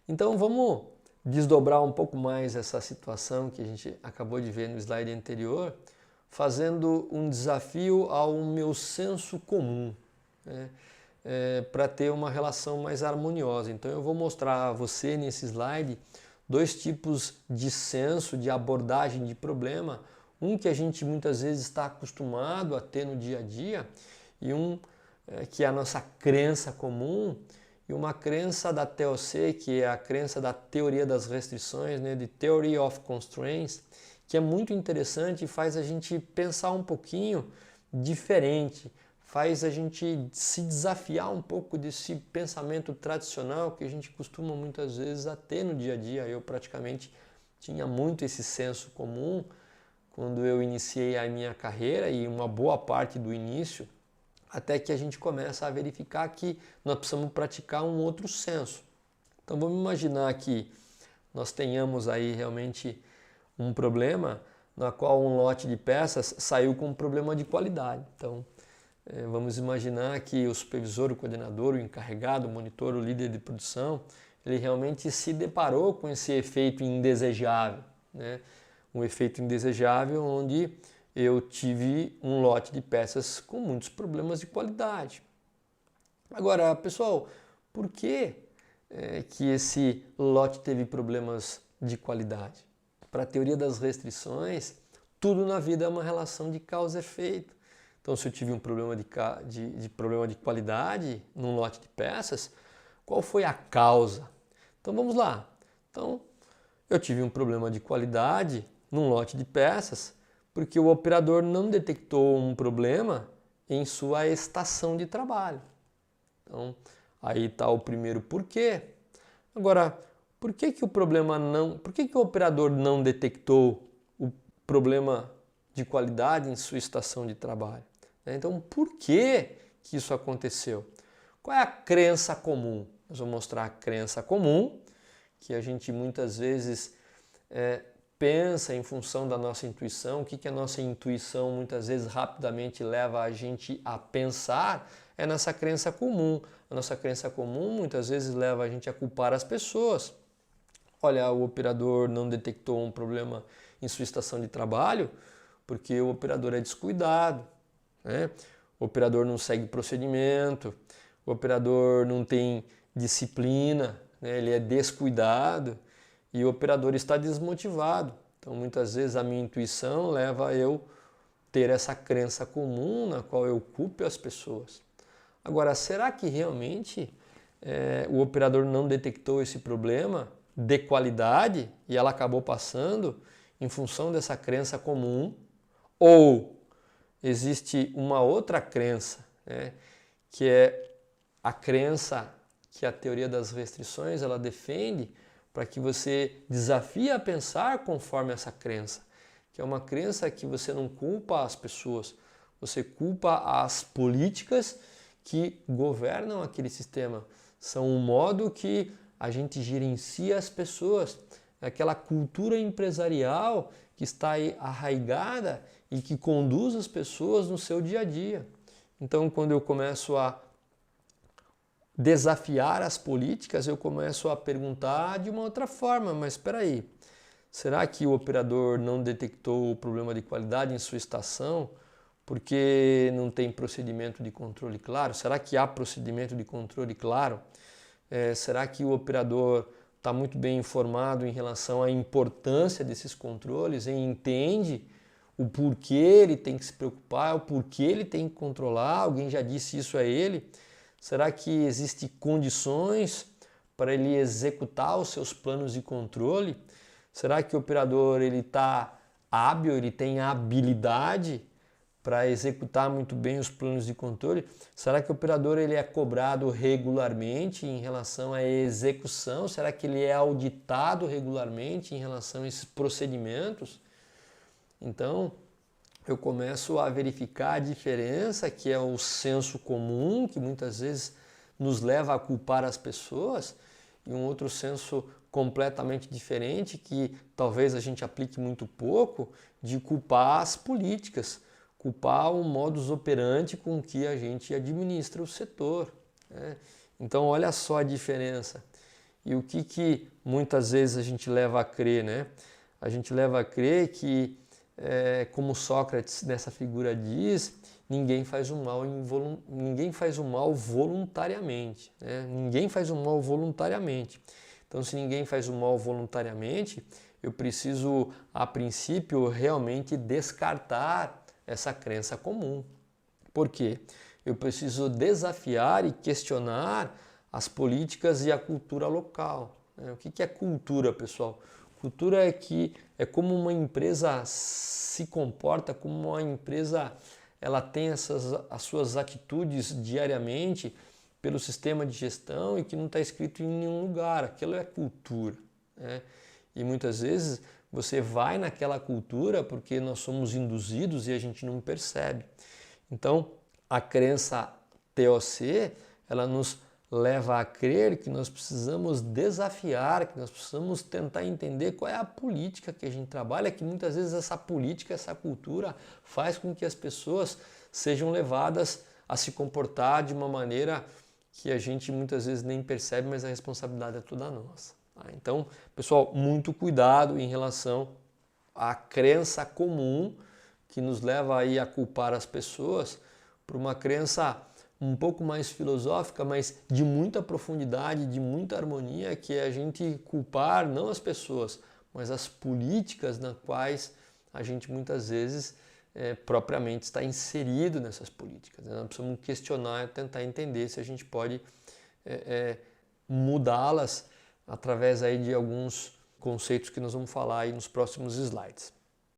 Então vamos desdobrar um pouco mais essa situação que a gente acabou de ver no slide anterior, fazendo um desafio ao meu senso comum, né? Para ter uma relação mais harmoniosa. Então eu vou mostrar a você nesse slide dois tipos de senso, de abordagem de problema, um que a gente muitas vezes está acostumado a ter no dia a dia e um que é a nossa crença comum, e uma crença da TOC, que é a crença da teoria das restrições, né, de Theory of Constraints, que é muito interessante e faz a gente pensar um pouquinho diferente, faz a gente se desafiar um pouco desse pensamento tradicional que a gente costuma muitas vezes a ter no dia a dia. Eu praticamente tinha muito esse senso comum quando eu iniciei a minha carreira e uma boa parte do início, até que a gente começa a verificar que nós precisamos praticar um outro senso. Então vamos imaginar que nós tenhamos aí realmente um problema na qual um lote de peças saiu com um problema de qualidade. Então vamos imaginar que o supervisor, o coordenador, o encarregado, o monitor, o líder de produção, ele realmente se deparou com esse efeito indesejável, né? Um efeito indesejável onde eu tive um lote de peças com muitos problemas de qualidade. Agora, pessoal, por que que esse lote teve problemas de qualidade? Para a teoria das restrições, tudo na vida é uma relação de causa e efeito. Então, se eu tive um problema problema de qualidade num lote de peças, qual foi a causa? Então, vamos lá. Então, eu tive um problema de qualidade num lote de peças porque o operador não detectou um problema em sua estação de trabalho. Então, aí está o primeiro porquê. Agora, por que que o operador não detectou o problema de qualidade em sua estação de trabalho? Então, por que que isso aconteceu? Qual é a crença comum? Nós vamos mostrar a crença comum, que a gente muitas vezes pensa em função da nossa intuição. O que a nossa intuição muitas vezes rapidamente leva a gente a pensar é nessa crença comum. A nossa crença comum muitas vezes leva a gente a culpar as pessoas. Olha, o operador não detectou um problema em sua estação de trabalho porque o operador é descuidado, né? O operador não segue procedimento, o operador não tem disciplina, né? Ele é descuidado e o operador está desmotivado. Então, muitas vezes a minha intuição leva a eu ter essa crença comum na qual eu culpo as pessoas. Agora, será que realmente o operador não detectou esse problema de qualidade e ela acabou passando em função dessa crença comum? Ou existe uma outra crença, né, que é a crença que a teoria das restrições ela defende para que você desafie a pensar conforme essa crença, que é uma crença que você não culpa as pessoas, você culpa as políticas que governam aquele sistema. São um modo que a gente gerencia as pessoas, aquela cultura empresarial que está aí arraigada e que conduz as pessoas no seu dia a dia. Então, quando eu começo a desafiar as políticas, eu começo a perguntar de uma outra forma, mas espera aí, será que o operador não detectou o problema de qualidade em sua estação porque não tem procedimento de controle claro? Será que há procedimento de controle claro? Será que o operador está muito bem informado em relação à importância desses controles e entende o porquê ele tem que se preocupar, o porquê ele tem que controlar? Alguém já disse isso a ele? Será que existem condições para ele executar os seus planos de controle? Será que o operador ele está hábil, ele tem a habilidade para executar muito bem os planos de controle? Será que o operador ele é cobrado regularmente em relação à execução? Será que ele é auditado regularmente em relação a esses procedimentos? Então, eu começo a verificar a diferença, que é o senso comum, que muitas vezes nos leva a culpar as pessoas, e um outro senso completamente diferente, que talvez a gente aplique muito pouco, de culpar as políticas, culpar o modus operandi com que a gente administra o setor, né? Então, olha só a diferença. E o que muitas vezes a gente leva a crer, né? A gente leva a crer que, como Sócrates nessa figura diz, ninguém faz o mal voluntariamente, né? Ninguém faz o mal voluntariamente. Então, se ninguém faz o mal voluntariamente, eu preciso, a princípio, realmente descartar essa crença comum. Por quê? Eu preciso desafiar e questionar as políticas e a cultura local. O que é cultura, pessoal? Cultura é como uma empresa se comporta, como uma empresa ela tem as suas atitudes diariamente pelo sistema de gestão e que não está escrito em nenhum lugar. Aquilo é cultura, né? E muitas vezes você vai naquela cultura porque nós somos induzidos e a gente não percebe. Então, a crença TOC, ela nos leva a crer que nós precisamos desafiar, que nós precisamos tentar entender qual é a política que a gente trabalha, que muitas vezes essa política, essa cultura faz com que as pessoas sejam levadas a se comportar de uma maneira que a gente muitas vezes nem percebe, mas a responsabilidade é toda nossa. Então, pessoal, muito cuidado em relação à crença comum que nos leva aí a culpar as pessoas por uma crença um pouco mais filosófica, mas de muita profundidade, de muita harmonia, que é a gente culpar não as pessoas, mas as políticas nas quais a gente muitas vezes propriamente está inserido nessas políticas. Nós precisamos questionar e tentar entender se a gente pode mudá-las através aí de alguns conceitos que nós vamos falar aí nos próximos slides.